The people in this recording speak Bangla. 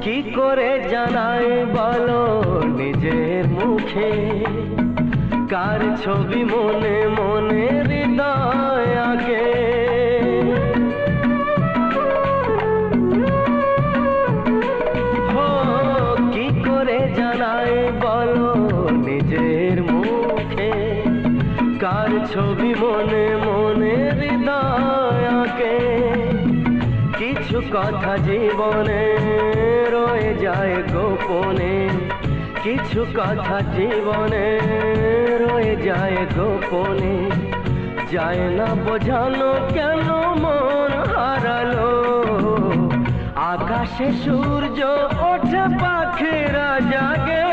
কি করে জানাই বলো নিজের মুখে, কার ছবি মনে মনে হৃদয় আগে। কি করে জানাই বলো নিজের মুখে, কার ছবি মনে মনে হৃদয় আগে। কিছু কথা জীবনে রয়ে যায় গোপনে, কিছু কথা জীবনে রয়ে যায় গোপনে। যায় না বোঝানো কেন মন হারালো, আকাশে সূর্য ওঠে পাখিরা জাগে।